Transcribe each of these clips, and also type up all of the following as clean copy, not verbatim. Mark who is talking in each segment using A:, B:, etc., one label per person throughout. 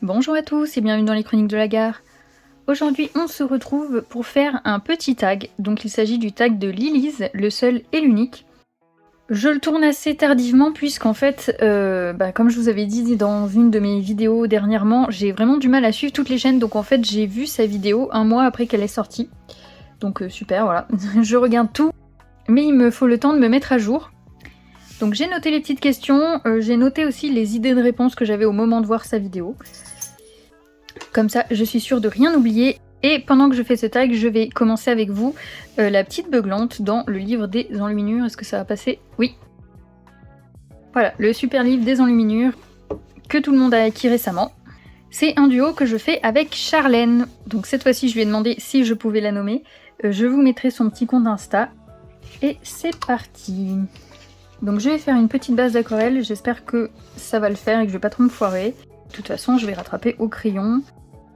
A: Bonjour à tous et bienvenue dans les Chroniques de la Gare. Aujourd'hui on se retrouve pour faire un petit tag, donc il s'agit du tag de Lilise, le seul et l'unique. Je le tourne assez tardivement puisqu'en fait, comme je vous avais dit dans une de mes vidéos dernièrement, j'ai vraiment du mal à suivre toutes les chaînes, donc en fait j'ai vu sa vidéo un mois après qu'elle est sortie. Donc super, voilà, je regarde tout, mais il me faut le temps de me mettre à jour. Donc j'ai noté les petites questions, j'ai noté aussi les idées de réponse que j'avais au moment de voir sa vidéo. Comme ça, je suis sûre de rien oublier. Et pendant que je fais ce tag, je vais commencer avec vous la petite beuglante dans le livre des enluminures. Est-ce que ça va passer? Oui. Voilà, le super livre des enluminures que tout le monde a acquis récemment. C'est un duo que je fais avec Charlène. Donc cette fois-ci, je lui ai demandé si je pouvais la nommer. Je vous mettrai son petit compte Insta. Et c'est parti. Donc je vais faire une petite base d'aquarelle. J'espère que ça va le faire et que je vais pas trop me foirer. De toute façon, je vais rattraper au crayon.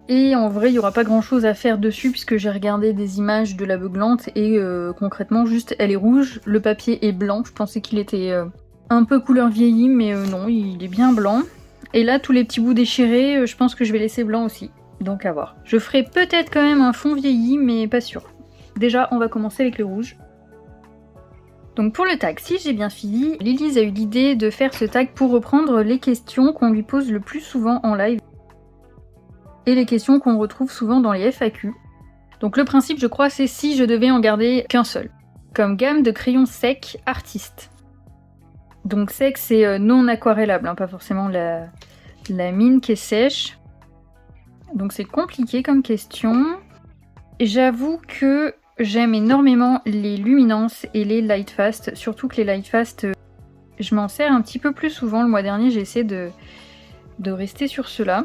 A: Et en vrai, il n'y aura pas grand chose à faire dessus puisque j'ai regardé des images de la beuglante et concrètement, juste elle est rouge, le papier est blanc. Je pensais qu'il était un peu couleur vieillie, mais non, il est bien blanc. Et là, tous les petits bouts déchirés, je pense que je vais laisser blanc aussi. Donc à voir. Je ferai peut-être quand même un fond vieilli, mais pas sûr. Déjà, on va commencer avec le rouge. Donc pour le tag, si j'ai bien suivi, Lilise a eu l'idée de faire ce tag pour reprendre les questions qu'on lui pose le plus souvent en live et les questions qu'on retrouve souvent dans les FAQ. Donc le principe, je crois, c'est si je devais en garder qu'un seul. Comme gamme de crayons secs artistes. Donc sec, c'est non aquarellable, hein, pas forcément la mine qui est sèche. Donc c'est compliqué comme question. J'avoue que j'aime énormément les luminances et les Lightfast, surtout que les Lightfast, je m'en sers un petit peu plus souvent. Le mois dernier, j'ai essayé de rester sur ceux-là.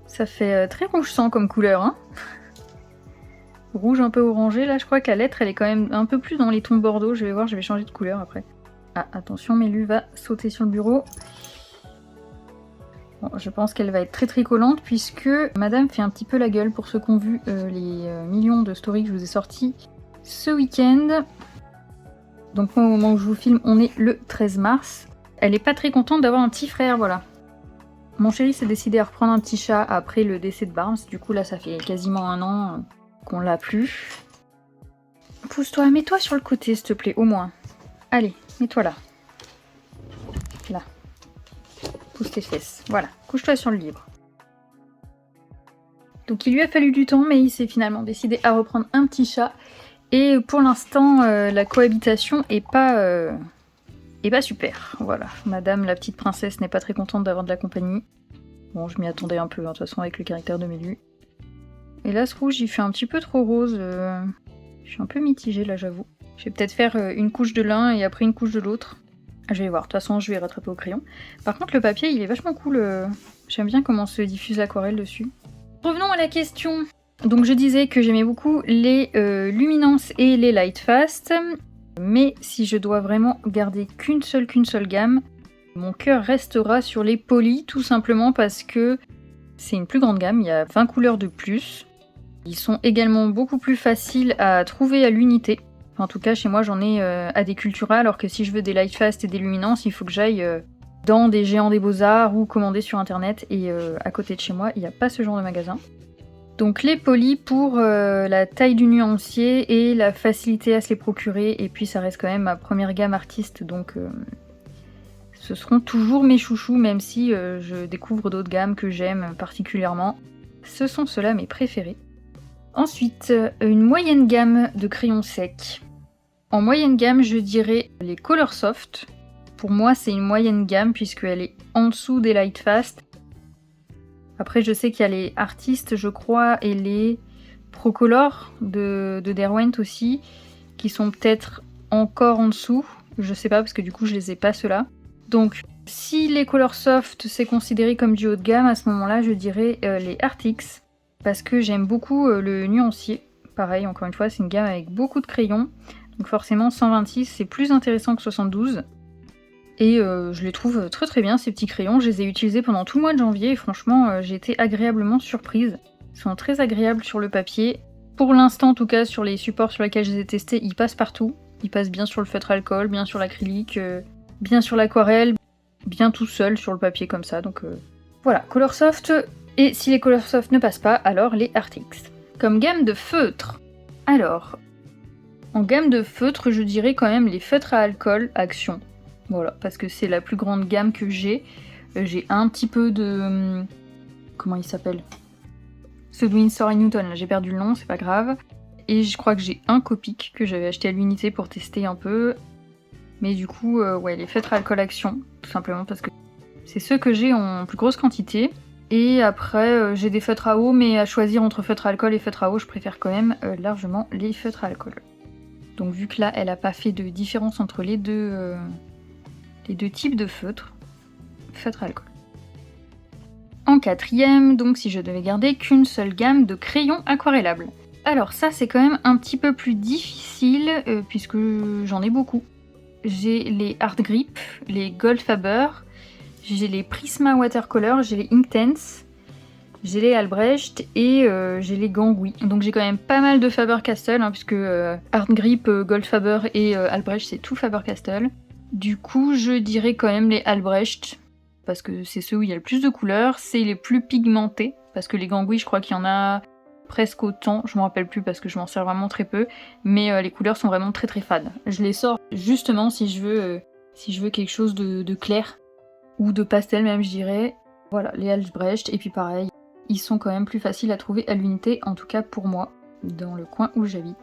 A: Ça fait très rouge sang comme couleur, hein. Rouge un peu orangé, là je crois que la lettre elle est quand même un peu plus dans les tons bordeaux. Je vais voir, je vais changer de couleur après. Ah attention, Mélu va sauter sur le bureau. Bon, je pense qu'elle va être très très collante puisque madame fait un petit peu la gueule pour ceux qui ont vu les millions de stories que je vous ai sortis ce week-end. Donc moi, au moment où je vous filme, on est le 13 mars. Elle est pas très contente d'avoir un petit frère, voilà. Mon chéri s'est décidé à reprendre un petit chat après le décès de Barnes. Du coup là ça fait quasiment un an qu'on l'a plus. Pousse-toi, mets-toi sur le côté s'il te plaît, au moins. Allez, mets-toi là. Là. Pousse tes fesses. Voilà, couche-toi sur le livre. Donc il lui a fallu du temps, mais il s'est finalement décidé à reprendre un petit chat. Et pour l'instant, la cohabitation est pas super. Voilà, madame la petite princesse n'est pas très contente d'avoir de la compagnie. Bon, je m'y attendais un peu, hein, de toute façon, avec le caractère de Mélu. Et là, ce rouge, il fait un petit peu trop rose. Je suis un peu mitigée, là, j'avoue. Je vais peut-être faire une couche de l'un et après une couche de l'autre. Je vais voir, de toute façon je vais rattraper au crayon. Par contre le papier il est vachement cool, j'aime bien comment se diffuse l'aquarelle dessus. Revenons à la question. Donc je disais que j'aimais beaucoup les luminances et les Lightfast, mais si je dois vraiment garder qu'une seule gamme, mon cœur restera sur les polis, tout simplement parce que c'est une plus grande gamme, il y a 20 couleurs de plus. Ils sont également beaucoup plus faciles à trouver à l'unité. En tout cas, chez moi, j'en ai à des Cultura, alors que si je veux des Lightfast et des luminances, il faut que j'aille dans des géants des beaux-arts ou commander sur internet. Et à côté de chez moi, il n'y a pas ce genre de magasin. Donc les polis pour la taille du nuancier et la facilité à se les procurer. Et puis ça reste quand même ma première gamme artiste, donc ce seront toujours mes chouchous, même si je découvre d'autres gammes que j'aime particulièrement. Ce sont ceux-là mes préférés. Ensuite, une moyenne gamme de crayons secs. En moyenne gamme, je dirais les Coloursoft. Pour moi, c'est une moyenne gamme puisqu'elle est en dessous des Lightfast. Après, je sais qu'il y a les Artistes, je crois, et les Procolor de Derwent aussi, qui sont peut-être encore en dessous. Je sais pas, parce que du coup, je les ai pas ceux-là. Donc, si les Coloursoft, c'est considéré comme du haut de gamme, à ce moment-là, je dirais les Artix. Parce que j'aime beaucoup le nuancier. Pareil, encore une fois, c'est une gamme avec beaucoup de crayons. Donc forcément, 126, c'est plus intéressant que 72. Et je les trouve très très bien, ces petits crayons. Je les ai utilisés pendant tout le mois de janvier et franchement, j'ai été agréablement surprise. Ils sont très agréables sur le papier. Pour l'instant, en tout cas, sur les supports sur lesquels je les ai testés, ils passent partout. Ils passent bien sur le feutre alcool, bien sur l'acrylique, bien sur l'aquarelle, bien tout seul sur le papier comme ça. Donc Voilà, Colorsoft, et si les Colorsoft ne passent pas, alors les Artix. Comme gamme de feutres, alors, en gamme de feutres, je dirais quand même les feutres à alcool Action. Voilà, parce que c'est la plus grande gamme que j'ai. J'ai un petit peu de... comment il s'appelle? Ceux de Winsor & Newton, là j'ai perdu le nom, c'est pas grave. Et je crois que j'ai un Copic que j'avais acheté à l'unité pour tester un peu. Mais du coup, ouais, les feutres à alcool Action, tout simplement parce que c'est ceux que j'ai en plus grosse quantité. Et après, j'ai des feutres à eau, mais à choisir entre feutres à alcool et feutres à eau, je préfère quand même largement les feutres à alcool. Donc vu que là, elle n'a pas fait de différence entre les deux types de feutres à alcool. En quatrième, donc si je devais garder qu'une seule gamme de crayons aquarellables. Alors ça, c'est quand même un petit peu plus difficile, puisque j'en ai beaucoup. J'ai les Art Grip, les Goldfaber, j'ai les Prisma Watercolor, j'ai les Inktense, j'ai les Albrecht et j'ai les Gangui. Donc j'ai quand même pas mal de Faber-Castell, hein, puisque Art Grip, Goldfaber et Albrecht, c'est tout Faber-Castell. Du coup, je dirais quand même les Albrecht, parce que c'est ceux où il y a le plus de couleurs, c'est les plus pigmentés, parce que les Gangui, je crois qu'il y en a presque autant, je m'en rappelle plus parce que je m'en sers vraiment très peu, mais les couleurs sont vraiment très très fades. Je les sors justement si je veux quelque chose de clair, ou de pastel même je dirais. Voilà, les Albrecht, et puis pareil, ils sont quand même plus faciles à trouver à l'unité, en tout cas pour moi, dans le coin où j'habite.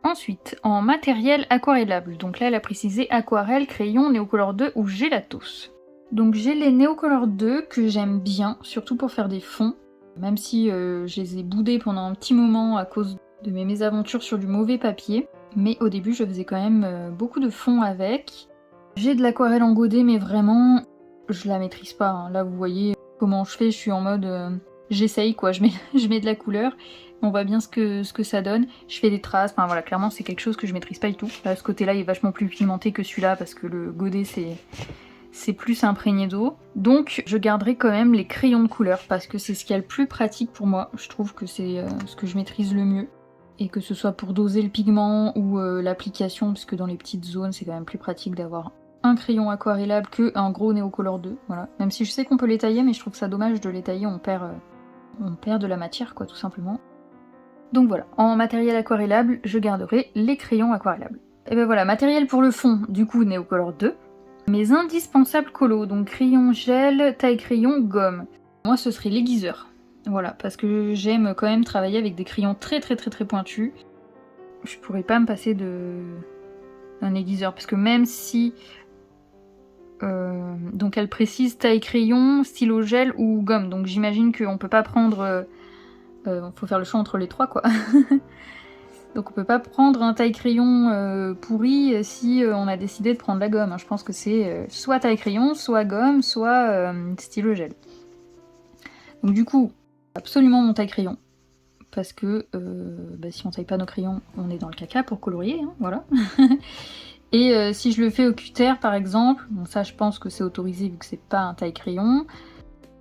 A: Ensuite, en matériel aquarellable, donc là elle a précisé aquarelle, crayon, Neocolor 2 ou Gelatos. Donc j'ai les Neocolor 2 que j'aime bien, surtout pour faire des fonds, même si je les ai boudés pendant un petit moment à cause de mes mésaventures sur du mauvais papier, mais au début je faisais quand même beaucoup de fonds avec. J'ai de l'aquarelle en godet, mais vraiment je la maîtrise pas, hein. Là vous voyez comment je fais, je suis en mode j'essaye quoi, je mets de la couleur, on voit bien ce que ça donne, je fais des traces, enfin voilà, clairement c'est quelque chose que je maîtrise pas du tout. Là ce côté là il est vachement plus pigmenté que celui-là parce que le godet c'est plus imprégné d'eau. Donc je garderai quand même les crayons de couleur parce que c'est ce qui est le plus pratique pour moi. Je trouve que c'est ce que je maîtrise le mieux. Et que ce soit pour doser le pigment ou l'application, parce que dans les petites zones c'est quand même plus pratique d'avoir un crayon aquarellable qu'un gros Neocolor 2. Voilà. Même si je sais qu'on peut les tailler, mais je trouve ça dommage de les tailler, on perd de la matière quoi tout simplement. Donc voilà, en matériel aquarellable, je garderai les crayons aquarellables. Et ben voilà, matériel pour le fond, du coup Neocolor 2. Mes indispensables colos, donc crayon gel, taille crayon, gomme. Moi ce serait l'aiguiseur. Voilà, parce que j'aime quand même travailler avec des crayons très pointus. Je pourrais pas me passer d'un aiguiseur, parce que même si... donc elle précise taille crayon, stylo gel ou gomme, donc j'imagine qu'on peut pas prendre... faut faire le choix entre les trois quoi. Donc on peut pas prendre un taille crayon pourri si on a décidé de prendre la gomme, hein. Je pense que c'est soit taille crayon, soit gomme, soit stylo gel. Donc du coup, absolument mon taille crayon. Parce que si on taille pas nos crayons, on est dans le caca pour colorier, hein, voilà. Et si je le fais au cutter par exemple, bon ça je pense que c'est autorisé vu que c'est pas un taille crayon,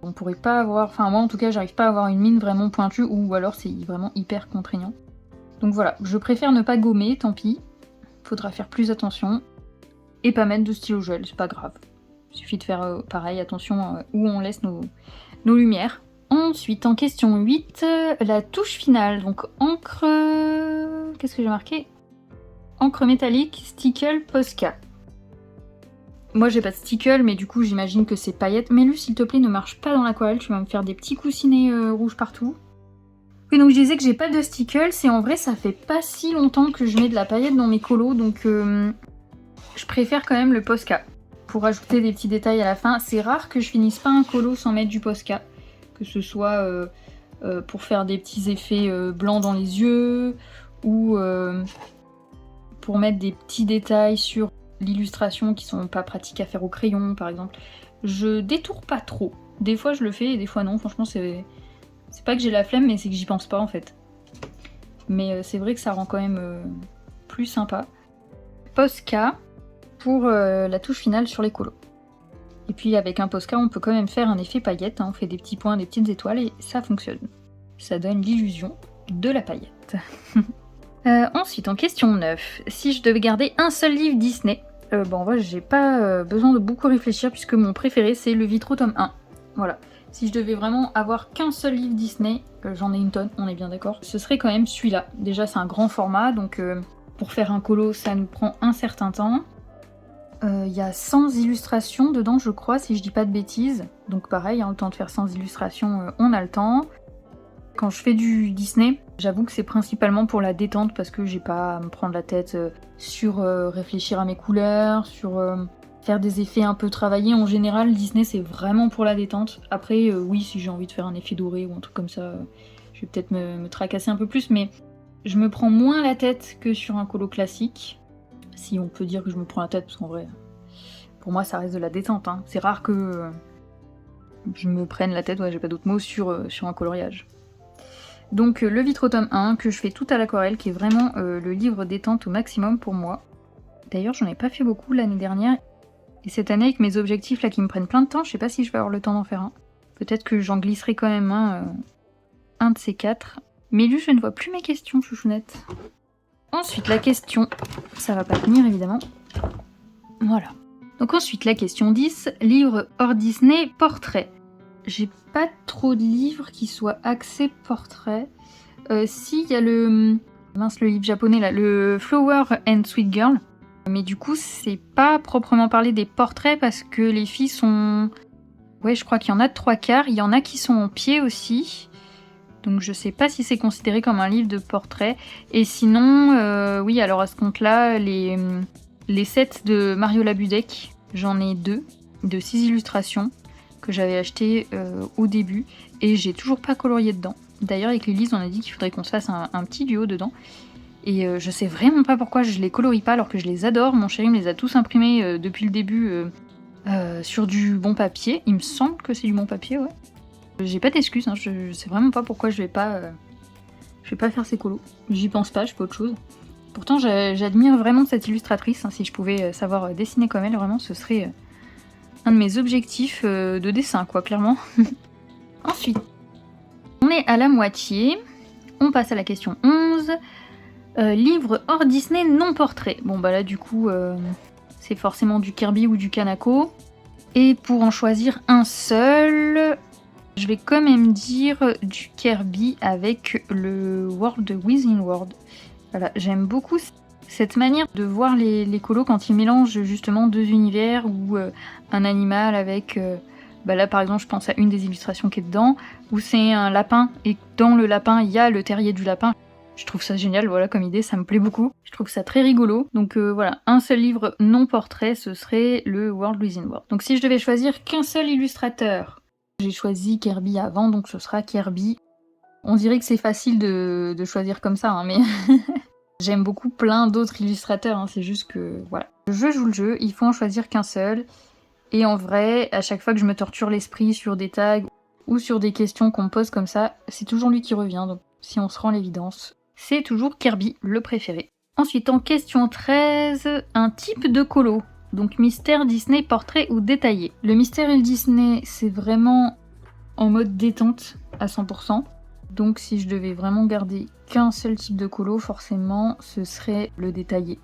A: on pourrait pas avoir, enfin moi en tout cas j'arrive pas à avoir une mine vraiment pointue ou alors c'est vraiment hyper contraignant. Donc voilà, je préfère ne pas gommer, tant pis, faudra faire plus attention, et pas mettre de stylo gel, c'est pas grave. Il suffit de faire pareil, attention où on laisse nos lumières. Ensuite, en question 8, la touche finale, donc encre... Qu'est-ce que j'ai marqué? Encre métallique, Stickle, Posca. Moi j'ai pas de stickle, mais du coup j'imagine que c'est paillettes. Mais lui s'il te plaît ne marche pas dans l'aquarelle, tu vas me faire des petits coussinets rouges partout. Oui, donc je disais que j'ai pas de stickle, c'est en vrai ça fait pas si longtemps que je mets de la paillette dans mes colos, donc je préfère quand même le Posca. Pour ajouter des petits détails à la fin, c'est rare que je finisse pas un colo sans mettre du Posca. Que ce soit pour faire des petits effets blancs dans les yeux, ou pour mettre des petits détails sur l'illustration qui sont pas pratiques à faire au crayon par exemple. Je détourne pas trop. Des fois je le fais et des fois non, franchement c'est pas que j'ai la flemme mais c'est que j'y pense pas en fait. Mais c'est vrai que ça rend quand même plus sympa. Posca pour la touche finale sur les colos. Et puis avec un Posca on peut quand même faire un effet paillette, hein. On fait des petits points, des petites étoiles et ça fonctionne. Ça donne l'illusion de la paillette. Ensuite en question 9, si je devais garder un seul livre Disney, En vrai, j'ai pas besoin de beaucoup réfléchir puisque mon préféré c'est Le Vitro tome 1. Voilà. Si je devais vraiment avoir qu'un seul livre Disney, j'en ai une tonne, on est bien d'accord, ce serait quand même celui-là. Déjà, c'est un grand format, donc pour faire un colo, ça nous prend un certain temps. Il y a 100 illustrations dedans, je crois, si je dis pas de bêtises. Donc pareil, le temps de faire 100 illustrations, on a le temps. Quand je fais du Disney, j'avoue que c'est principalement pour la détente parce que j'ai pas à me prendre la tête sur réfléchir à mes couleurs, sur faire des effets un peu travaillés. En général, Disney c'est vraiment pour la détente. Après, oui, si j'ai envie de faire un effet doré ou un truc comme ça, je vais peut-être me tracasser un peu plus, mais je me prends moins la tête que sur un colo classique. Si on peut dire que je me prends la tête, parce qu'en vrai, pour moi ça reste de la détente. Hein. C'est rare que je me prenne la tête, ouais, j'ai pas d'autres mots, sur un coloriage. Donc Le Vitro tome 1, que je fais tout à l'aquarelle, qui est vraiment le livre détente au maximum pour moi. D'ailleurs, j'en ai pas fait beaucoup l'année dernière. Et cette année, avec mes objectifs là qui me prennent plein de temps, je sais pas si je vais avoir le temps d'en faire un. Peut-être que j'en glisserai quand même un de ces 4. Mais lui, je ne vois plus mes questions, chouchounette. Ensuite, la question... Ça va pas tenir, évidemment. Voilà. Donc ensuite, la question 10. Livre hors Disney, portrait. J'ai pas trop de livres qui soient axés portrait. Si, il y a le livre japonais là, le Flower and Sweet Girl. Mais du coup, c'est pas proprement parler des portraits parce que les filles sont... Ouais, je crois qu'il y en a de 3/4. Il y en a qui sont en pied aussi. Donc je sais pas si c'est considéré comme un livre de portrait. Et sinon, oui, alors à ce compte-là, les sets de Mario Labudek, j'en ai 2, de 6 illustrations que j'avais acheté au début et j'ai toujours pas colorié dedans. D'ailleurs avec Lilise on a dit qu'il faudrait qu'on se fasse un petit duo dedans et je sais vraiment pas pourquoi je les colorie pas alors que je les adore. Mon chéri me les a tous imprimés depuis le début sur du bon papier. Il me semble que c'est du bon papier, ouais. J'ai pas d'excuses, hein. Je sais vraiment pas pourquoi je vais pas faire ces colos. J'y pense pas, je fais autre chose. Pourtant j'admire vraiment cette illustratrice, hein. Si je pouvais savoir dessiner comme elle, vraiment ce serait... un de mes objectifs de dessin, quoi, clairement. Ensuite, on est à la moitié. On passe à la question 11. Livre hors Disney non portrait. Bon, bah là, du coup, c'est forcément du Kirby ou du Kanako. Et pour en choisir un seul, je vais quand même dire du Kirby avec le World Within World. Voilà, j'aime beaucoup cette manière de voir les colos quand ils mélangent justement 2 univers ou un animal avec... là par exemple je pense à une des illustrations qui est dedans, où c'est un lapin et dans le lapin il y a le terrier du lapin. Je trouve ça génial, voilà, comme idée, ça me plaît beaucoup. Je trouve ça très rigolo. Donc voilà, un seul livre non portrait, ce serait le World Within World. Donc si je devais choisir qu'un seul illustrateur, j'ai choisi Kirby avant, donc ce sera Kirby. On dirait que c'est facile de choisir comme ça, hein, mais... J'aime beaucoup plein d'autres illustrateurs, hein, c'est juste que voilà. Je joue le jeu, il faut en choisir qu'un seul. Et en vrai, à chaque fois que je me torture l'esprit sur des tags ou sur des questions qu'on me pose comme ça, c'est toujours lui qui revient. Donc si on se rend l'évidence, c'est toujours Kirby, le préféré. Ensuite, en question 13, un type de colo. Donc mystère, Disney, portrait ou détaillé. Le mystère et le Disney, c'est vraiment en mode détente à 100%. Donc si je devais vraiment garder qu'un seul type de colo, forcément, ce serait le détaillé.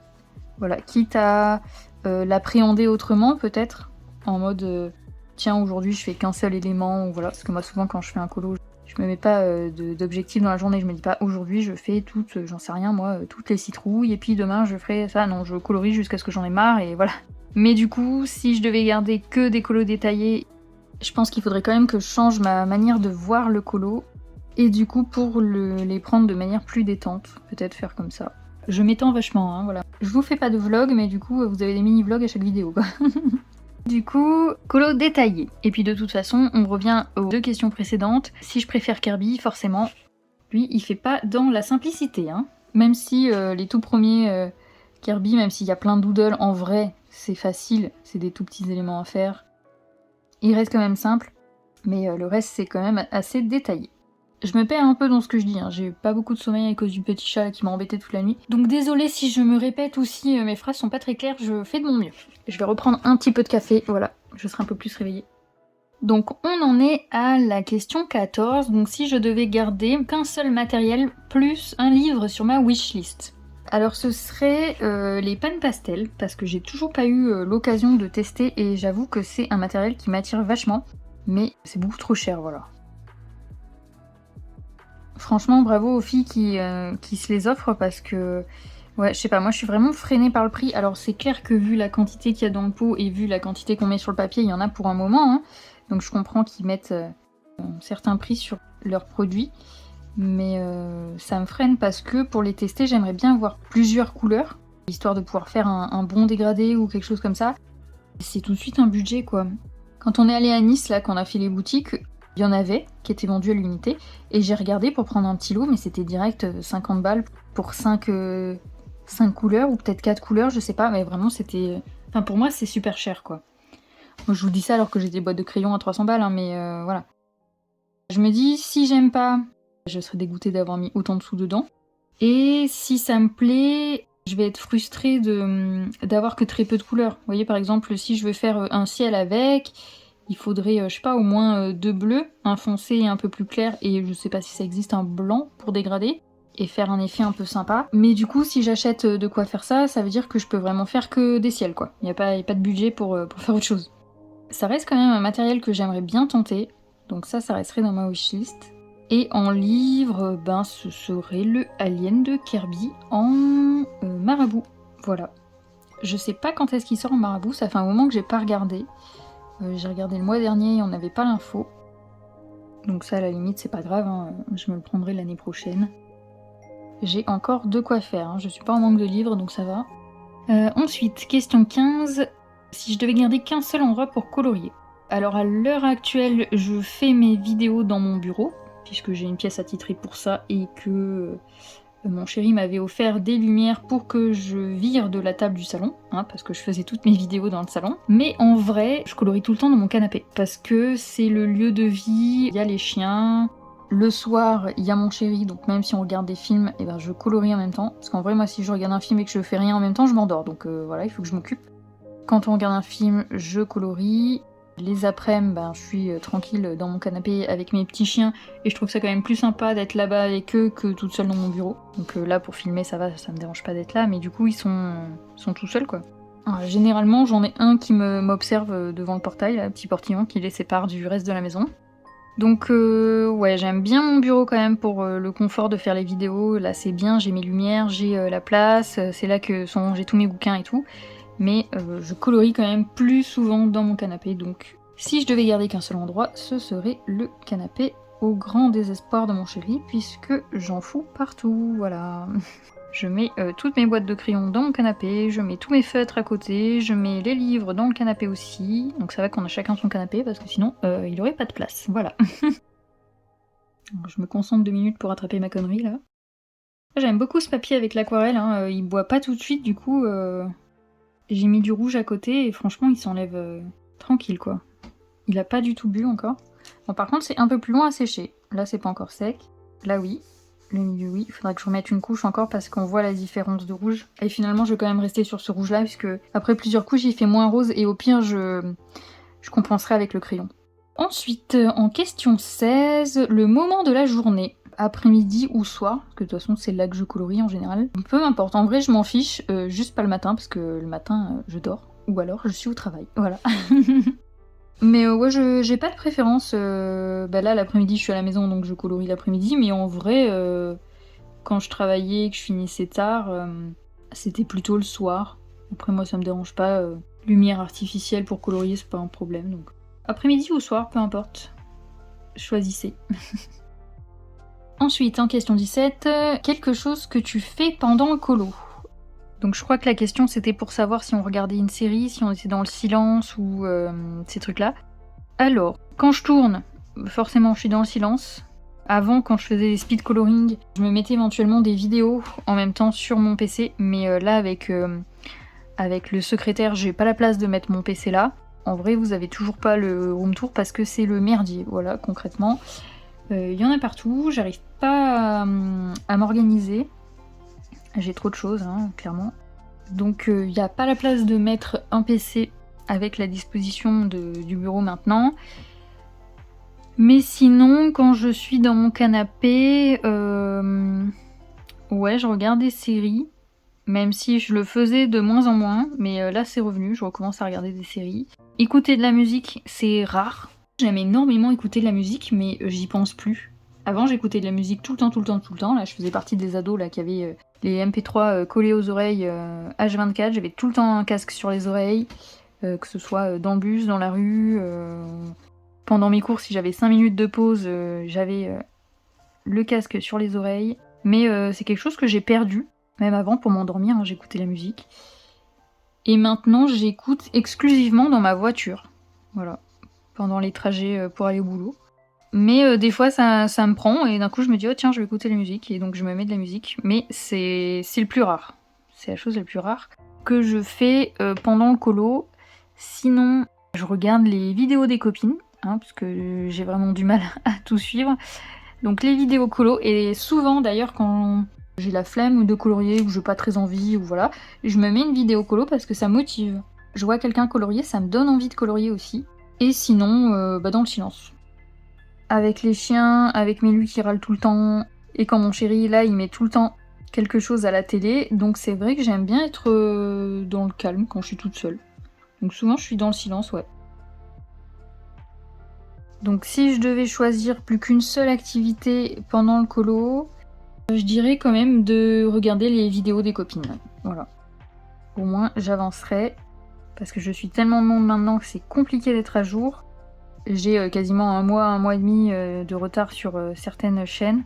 A: Voilà, quitte à l'appréhender autrement, peut-être, en mode tiens, aujourd'hui je fais qu'un seul élément, ou voilà, parce que moi souvent quand je fais un colo, je me mets pas d'objectif dans la journée, je me dis pas aujourd'hui je fais toutes, j'en sais rien moi, toutes les citrouilles, et puis demain je ferai ça, non, je colorie jusqu'à ce que j'en ai marre, et voilà. Mais du coup, si je devais garder que des colos détaillés, je pense qu'il faudrait quand même que je change ma manière de voir le colo. Et du coup, pour les prendre de manière plus détente, peut-être faire comme ça. Je m'étends vachement, hein, voilà. Je vous fais pas de vlog, mais du coup, vous avez des mini-vlogs à chaque vidéo, quoi. Du coup, colo détaillé. Et puis de toute façon, on revient aux 2 questions précédentes. Si je préfère Kirby, forcément, lui, il fait pas dans la simplicité, hein. Même si les tout premiers Kirby, même s'il y a plein de doodles, en vrai, c'est facile, c'est des tout petits éléments à faire. Il reste quand même simple, mais le reste, c'est quand même assez détaillé. Je me perds un peu dans ce que je dis, hein. J'ai pas beaucoup de sommeil à cause du petit chat qui m'a embêté toute la nuit. Donc désolée si je me répète ou si mes phrases sont pas très claires, je fais de mon mieux. Je vais reprendre un petit peu de café, voilà, je serai un peu plus réveillée. Donc on en est à la question 14, donc si je devais garder qu'un seul matériel plus un livre sur ma wishlist. Alors ce serait les pannes pastel, parce que j'ai toujours pas eu l'occasion de tester et j'avoue que c'est un matériel qui m'attire vachement, mais c'est beaucoup trop cher, voilà. Franchement, bravo aux filles qui se les offrent parce que, ouais, je sais pas, moi je suis vraiment freinée par le prix. Alors c'est clair que vu la quantité qu'il y a dans le pot et vu la quantité qu'on met sur le papier, il y en a pour un moment, hein. Donc je comprends qu'ils mettent un certain prix sur leurs produits. Mais ça me freine parce que pour les tester, j'aimerais bien avoir plusieurs couleurs, histoire de pouvoir faire un bon dégradé ou quelque chose comme ça. C'est tout de suite un budget, quoi. Quand on est allé à Nice, là, qu'on a fait les boutiques, il y en avait qui étaient vendus à l'unité, et j'ai regardé pour prendre un petit lot, mais c'était direct 50 balles pour 5 couleurs, ou peut-être 4 couleurs, je sais pas, mais vraiment c'était... Enfin pour moi c'est super cher, quoi. Moi, je vous dis ça alors que j'ai des boîtes de crayons à 300 balles, hein, mais voilà. Je me dis, si j'aime pas, je serais dégoûtée d'avoir mis autant de sous dedans. Et si ça me plaît, je vais être frustrée d'avoir que très peu de couleurs. Vous voyez, par exemple, si je veux faire un ciel avec, il faudrait, je sais pas, au moins 2 bleus, un foncé et un peu plus clair, et je sais pas si ça existe, un blanc pour dégrader, et faire un effet un peu sympa. Mais du coup, si j'achète de quoi faire ça, ça veut dire que je peux vraiment faire que des ciels, quoi. Il n'y a pas de budget pour faire autre chose. Ça reste quand même un matériel que j'aimerais bien tenter, donc ça resterait dans ma wishlist. Et en livre, ben ce serait le Alien de Kirby en marabout. Voilà. Je sais pas quand est-ce qu'il sort en marabout, ça fait un moment que j'ai pas regardé. J'ai regardé le mois dernier et on n'avait pas l'info. Donc ça à la limite c'est pas grave, hein, je me le prendrai l'année prochaine. J'ai encore de quoi faire, hein, je suis pas en manque de livres donc ça va. Ensuite, question 15. Si je devais garder qu'un seul endroit pour colorier. Alors à l'heure actuelle, je fais mes vidéos dans mon bureau, puisque j'ai une pièce attitrée pour ça et que mon chéri m'avait offert des lumières pour que je vire de la table du salon, hein, parce que je faisais toutes mes vidéos dans le salon. Mais en vrai, je colorie tout le temps dans mon canapé, parce que c'est le lieu de vie, il y a les chiens. Le soir, il y a mon chéri, donc même si on regarde des films, eh ben, je colorie en même temps. Parce qu'en vrai, moi, si je regarde un film et que je fais rien en même temps, je m'endors. Donc voilà, il faut que je m'occupe. Quand on regarde un film, je colorie. Les après-midi, ben, je suis tranquille dans mon canapé avec mes petits chiens. Et je trouve ça quand même plus sympa d'être là-bas avec eux que toute seule dans mon bureau. Donc là, pour filmer, ça va, ça me dérange pas d'être là. Mais du coup, ils sont tout seuls, quoi. Alors, généralement, j'en ai un qui m'observe devant le portail, là, petit portillon qui les sépare du reste de la maison. Donc ouais, j'aime bien mon bureau quand même pour le confort de faire les vidéos. Là c'est bien, j'ai mes lumières, j'ai la place, c'est là que sont rangés tous mes bouquins et tout. Mais je colorie quand même plus souvent dans mon canapé, donc si je devais garder qu'un seul endroit, ce serait le canapé, au grand désespoir de mon chéri, puisque j'en fous partout, voilà. Je mets toutes mes boîtes de crayons dans mon canapé, je mets tous mes feutres à côté, je mets les livres dans le canapé aussi. Donc ça va qu'on a chacun son canapé parce que sinon il aurait pas de place. Voilà. Alors, je me concentre 2 minutes pour attraper ma connerie là. J'aime beaucoup ce papier avec l'aquarelle, hein, il boit pas tout de suite, du coup j'ai mis du rouge à côté et franchement il s'enlève tranquille quoi. Il a pas du tout bu encore. Bon par contre c'est un peu plus loin à sécher. Là c'est pas encore sec. Là oui. Le milieu, oui, il faudra que je remette une couche encore parce qu'on voit la différence de rouge. Et finalement, je vais quand même rester sur ce rouge-là puisque après plusieurs couches, il fait moins rose et au pire, je compenserai avec le crayon. Ensuite, en question 16, le moment de la journée. Après-midi ou soir, parce que de toute façon, c'est là que je colorie en général. Peu m'importe, en vrai, je m'en fiche, juste pas le matin parce que le matin, je dors. Ou alors, je suis au travail, voilà. Mais ouais, j'ai pas de préférence. Bah là, l'après-midi, je suis à la maison, donc je colorie l'après-midi. Mais en vrai, quand je travaillais et que je finissais tard, c'était plutôt le soir. Après, moi, ça me dérange pas. Lumière artificielle pour colorier, c'est pas un problème. Donc après-midi ou soir, peu importe. Choisissez. Ensuite, en question 17, quelque chose que tu fais pendant le colo. Donc je crois que la question c'était pour savoir si on regardait une série, si on était dans le silence ou ces trucs-là. Alors, quand je tourne, forcément je suis dans le silence. Avant, quand je faisais des speed coloring, je me mettais éventuellement des vidéos en même temps sur mon PC, mais là avec le secrétaire, j'ai pas la place de mettre mon PC là. En vrai, vous avez toujours pas le room tour parce que c'est le merdier, voilà, concrètement. Il y en a partout, j'arrive pas à m'organiser. J'ai trop de choses, hein, clairement. Donc il n'y a pas la place de mettre un PC avec la disposition du bureau maintenant. Mais sinon, quand je suis dans mon canapé, ouais, je regarde des séries. même si je le faisais de moins en moins, mais là c'est revenu, je recommence à regarder des séries. Écouter de la musique, c'est rare. J'aime énormément écouter de la musique, mais j'y pense plus. Avant j'écoutais de la musique tout le temps, là je faisais partie des ados là qui avaient les MP3 collés aux oreilles H24, j'avais tout le temps un casque sur les oreilles, que ce soit dans le bus, dans la rue, pendant mes cours si j'avais 5 minutes de pause, j'avais le casque sur les oreilles, mais c'est quelque chose que j'ai perdu. Même avant, pour m'endormir, hein, j'écoutais la musique. Et maintenant, j'écoute exclusivement dans ma voiture. Voilà. Pendant les trajets pour aller au boulot. Mais des fois, ça me prend et d'un coup, je me dis, oh tiens, je vais écouter la musique. Et donc, je me mets de la musique. Mais c'est le plus rare. C'est la chose la plus rare que je fais pendant le colo. Sinon, je regarde les vidéos des copines. Hein, parce que j'ai vraiment du mal à tout suivre. Donc, les vidéos colo. Et souvent, d'ailleurs, quand j'ai la flemme de colorier ou j'ai pas très envie ou voilà, je me mets une vidéo colo parce que ça motive. Je vois quelqu'un colorier, ça me donne envie de colorier aussi. Et sinon, dans le silence. Avec les chiens, avec Mélu qui râle tout le temps, et quand mon chéri là il met tout le temps quelque chose à la télé, donc c'est vrai que j'aime bien être dans le calme quand je suis toute seule. Donc souvent je suis dans le silence, ouais. Donc si je devais choisir plus qu'une seule activité pendant le colo, je dirais quand même de regarder les vidéos des copines. Voilà. Au moins j'avancerai. Parce que je suis tellement de monde maintenant que c'est compliqué d'être à jour. J'ai quasiment un mois et demi de retard sur certaines chaînes.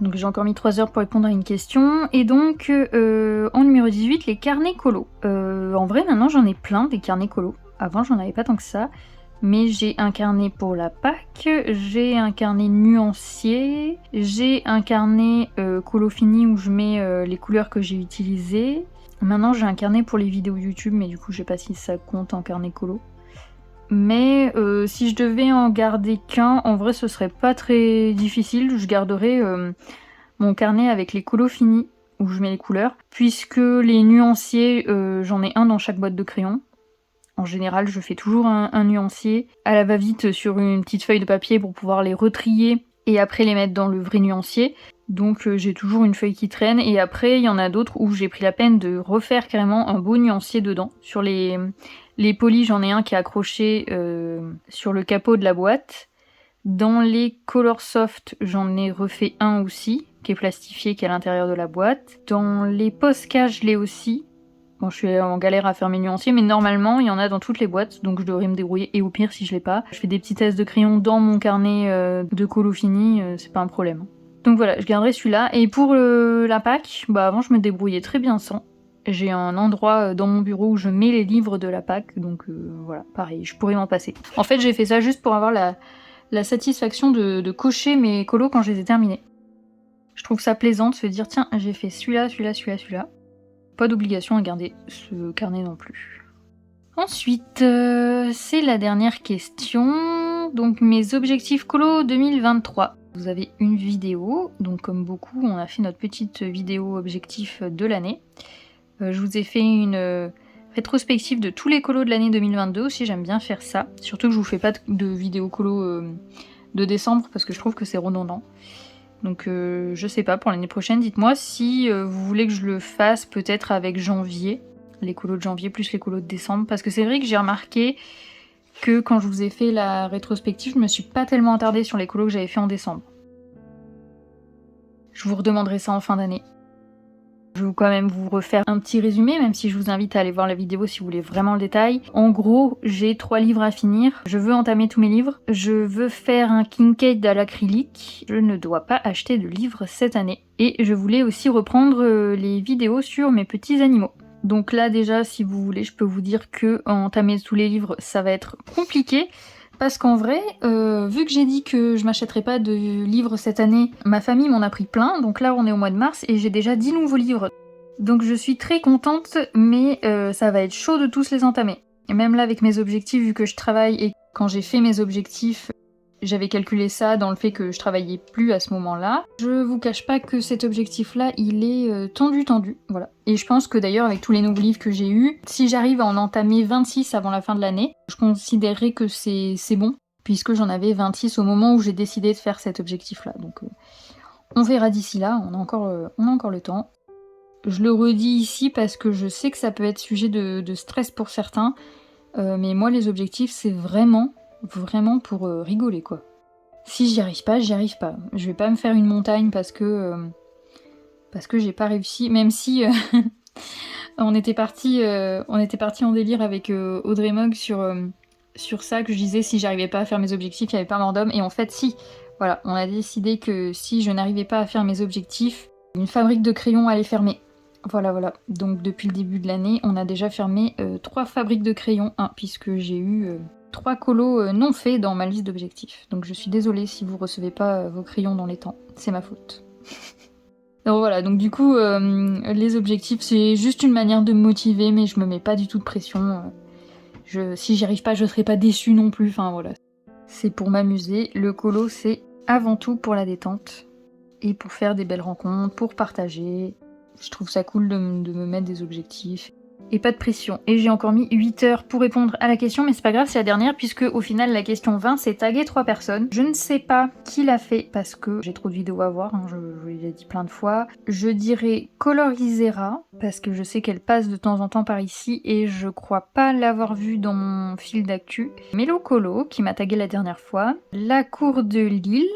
A: Donc j'ai encore mis 3 heures pour répondre à une question. Et donc en numéro 18, les carnets colo. En vrai maintenant j'en ai plein des carnets colo. Avant j'en avais pas tant que ça. Mais j'ai un carnet pour la Pâques, j'ai un carnet nuancier, j'ai un carnet colo fini où je mets les couleurs que j'ai utilisées. Maintenant j'ai un carnet pour les vidéos YouTube, mais du coup je sais pas si ça compte en carnet colo. Mais si je devais en garder qu'un, en vrai ce serait pas très difficile, je garderais mon carnet avec les colos finis, où je mets les couleurs, puisque les nuanciers, j'en ai un dans chaque boîte de crayons. En général, je fais toujours un nuancier à la va-vite sur une petite feuille de papier pour pouvoir les retrier et après les mettre dans le vrai nuancier. Donc j'ai toujours une feuille qui traîne et après il y en a d'autres où j'ai pris la peine de refaire carrément un beau nuancier dedans. Sur les polis, j'en ai un qui est accroché sur le capot de la boîte. Dans les Color Soft, j'en ai refait un aussi, qui est plastifié, qui est à l'intérieur de la boîte. Dans les Posca, je l'ai aussi. Bon, je suis en galère à faire mes nuanciers, mais normalement, il y en a dans toutes les boîtes, donc je devrais me débrouiller. Et au pire, si je l'ai pas, je fais des petits tests de crayon dans mon carnet de colo fini, c'est pas un problème. Donc voilà, je garderai celui-là. Et pour la Pâques, avant, je me débrouillais très bien sans. J'ai un endroit dans mon bureau où je mets les livres de la Pâques, donc voilà, pareil, je pourrais m'en passer. En fait, j'ai fait ça juste pour avoir la satisfaction de cocher mes colos quand je les ai terminés. Je trouve ça plaisant de se dire, tiens, j'ai fait celui-là. Pas d'obligation à garder ce carnet non plus. Ensuite, c'est la dernière question. Donc mes objectifs colo 2023. Vous avez une vidéo, donc comme beaucoup, on a fait notre petite vidéo objectif de l'année. Je vous ai fait une rétrospective de tous les colos de l'année 2022 aussi, j'aime bien faire ça. Surtout que je vous fais pas de vidéo colo de décembre parce que je trouve que c'est redondant. Donc je sais pas, pour l'année prochaine, dites-moi si vous voulez que je le fasse peut-être avec janvier, les colos de janvier plus les colos de décembre, parce que c'est vrai que j'ai remarqué que quand je vous ai fait la rétrospective, je me suis pas tellement attardée sur les colos que j'avais fait en décembre. Je vous redemanderai ça en fin d'année. Je vais quand même vous refaire un petit résumé, même si je vous invite à aller voir la vidéo si vous voulez vraiment le détail. En gros, j'ai 3 livres à finir. Je veux entamer tous mes livres. Je veux faire un Kincaid à l'acrylique. Je ne dois pas acheter de livres cette année. Et je voulais aussi reprendre les vidéos sur mes petits animaux. Donc là déjà, si vous voulez, je peux vous dire que entamer tous les livres, ça va être compliqué. Parce qu'en vrai, vu que j'ai dit que je m'achèterais pas de livres cette année, ma famille m'en a pris plein, donc là on est au mois de mars et j'ai déjà 10 nouveaux livres. Donc je suis très contente, mais ça va être chaud de tous les entamer. Et même là avec mes objectifs, vu que je travaille et quand j'ai fait mes objectifs, j'avais calculé ça dans le fait que je travaillais plus à ce moment-là. Je vous cache pas que cet objectif-là, il est tendu, voilà. Et je pense que d'ailleurs, avec tous les nouveaux livres que j'ai eus, si j'arrive à en entamer 26 avant la fin de l'année, je considérerais que c'est bon, puisque j'en avais 26 au moment où j'ai décidé de faire cet objectif-là. Donc on verra d'ici là, on a encore le temps. Je le redis ici parce que je sais que ça peut être sujet de stress pour certains, mais moi les objectifs c'est vraiment pour rigoler quoi. Si j'y arrive pas, j'y arrive pas. Je vais pas me faire une montagne parce que j'ai pas réussi, même si on était parti en délire avec Audrey Mogg sur ça, que je disais si j'arrivais pas à faire mes objectifs, il y avait pas mort d'homme, et en fait si. Voilà, on a décidé que si je n'arrivais pas à faire mes objectifs, une fabrique de crayons allait fermer. Voilà. Donc depuis le début de l'année, on a déjà fermé 3 fabriques de crayons, puisque j'ai eu 3 colos non faits dans ma liste d'objectifs. Donc je suis désolée si vous recevez pas vos crayons dans les temps, c'est ma faute. Donc voilà, donc du coup, les objectifs, c'est juste une manière de me motiver, mais je me mets pas du tout de pression. Si j'y arrive pas, je serai pas déçue non plus, enfin voilà. C'est pour m'amuser, le colo c'est avant tout pour la détente, et pour faire des belles rencontres, pour partager. Je trouve ça cool de me mettre des objectifs. Et pas de pression. Et j'ai encore mis 8 heures pour répondre à la question, mais c'est pas grave, c'est la dernière, puisque au final la question 20 c'est taguer 3 personnes. Je ne sais pas qui l'a fait, parce que j'ai trop de vidéos à voir, je vous l'ai dit plein de fois. Je dirais Colorisera, parce que je sais qu'elle passe de temps en temps par ici, et je crois pas l'avoir vue dans mon fil d'actu. Mélo Colo, qui m'a tagué la dernière fois. La Cour de Lille.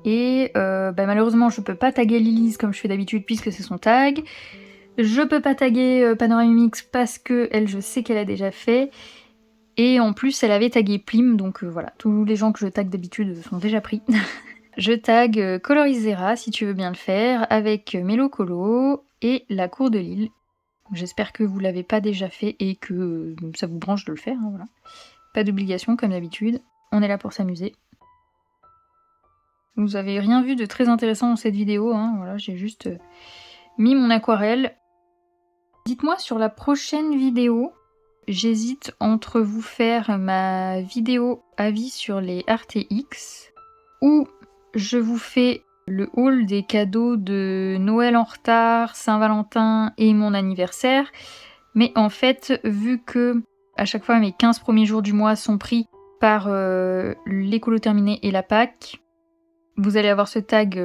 A: Et malheureusement je peux pas taguer Lilise comme je fais d'habitude puisque c'est son tag. Je peux pas taguer Panoramix parce que elle, je sais qu'elle a déjà fait. Et en plus elle avait tagué Plim, donc voilà, tous les gens que je tag d'habitude sont déjà pris. Je tag Colorisera si tu veux bien le faire, avec Mélo Colo et la Cour de Lille. J'espère que vous l'avez pas déjà fait et que ça vous branche de le faire, voilà. Pas d'obligation comme d'habitude, on est là pour s'amuser. Vous avez rien vu de très intéressant dans cette vidéo, voilà, j'ai juste mis mon aquarelle. Dites-moi sur la prochaine vidéo, j'hésite entre vous faire ma vidéo avis sur les RTX ou je vous fais le haul des cadeaux de Noël en retard, Saint-Valentin et mon anniversaire. Mais en fait, vu que à chaque fois mes 15 premiers jours du mois sont pris par l'écolo terminé et la Pâques, vous allez avoir ce tag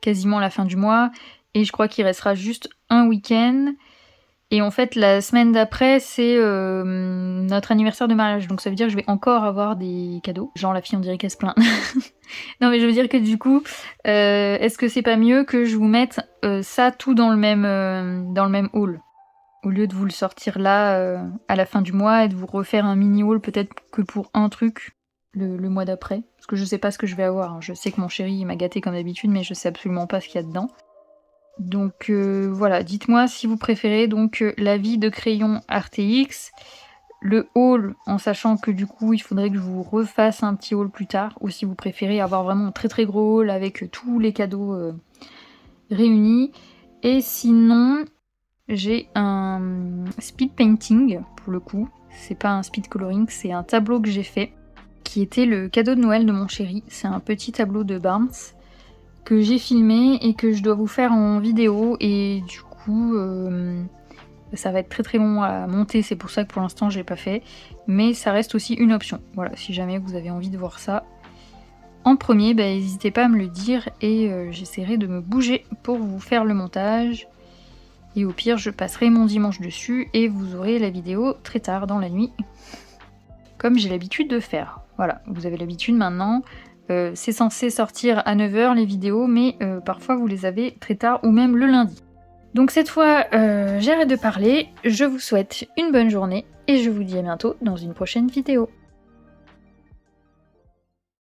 A: quasiment à la fin du mois, et je crois qu'il restera juste un week-end. Et en fait, la semaine d'après, c'est notre anniversaire de mariage, donc ça veut dire que je vais encore avoir des cadeaux. Genre la fille, on dirait qu'elle se plaint. Non mais je veux dire que du coup, est-ce que c'est pas mieux que je vous mette ça tout dans le même haul, au lieu de vous le sortir là à la fin du mois et de vous refaire un mini haul peut-être que pour un truc le mois d'après, parce que je sais pas ce que je vais avoir. Je sais que mon chéri il m'a gâté comme d'habitude, mais je sais absolument pas ce qu'il y a dedans. Donc voilà, dites-moi si vous préférez donc l'avis de crayon RTX, le haul en sachant que du coup il faudrait que je vous refasse un petit haul plus tard, ou si vous préférez avoir vraiment un très très gros haul avec tous les cadeaux réunis. Et sinon j'ai un speed painting pour le coup, c'est pas un speed coloring, c'est un tableau que j'ai fait qui était le cadeau de Noël de mon chéri. C'est un petit tableau de Barnes que j'ai filmé et que je dois vous faire en vidéo, et du coup ça va être très très long à monter, c'est pour ça que pour l'instant je l'ai pas fait, mais ça reste aussi une option. Voilà, si jamais vous avez envie de voir ça en premier, n'hésitez pas à me le dire et j'essaierai de me bouger pour vous faire le montage, et au pire je passerai mon dimanche dessus et vous aurez la vidéo très tard dans la nuit comme j'ai l'habitude de faire. Voilà, vous avez l'habitude maintenant. C'est censé sortir à 9h les vidéos, mais parfois vous les avez très tard ou même le lundi. Donc cette fois, j'arrête de parler, je vous souhaite une bonne journée et je vous dis à bientôt dans une prochaine vidéo.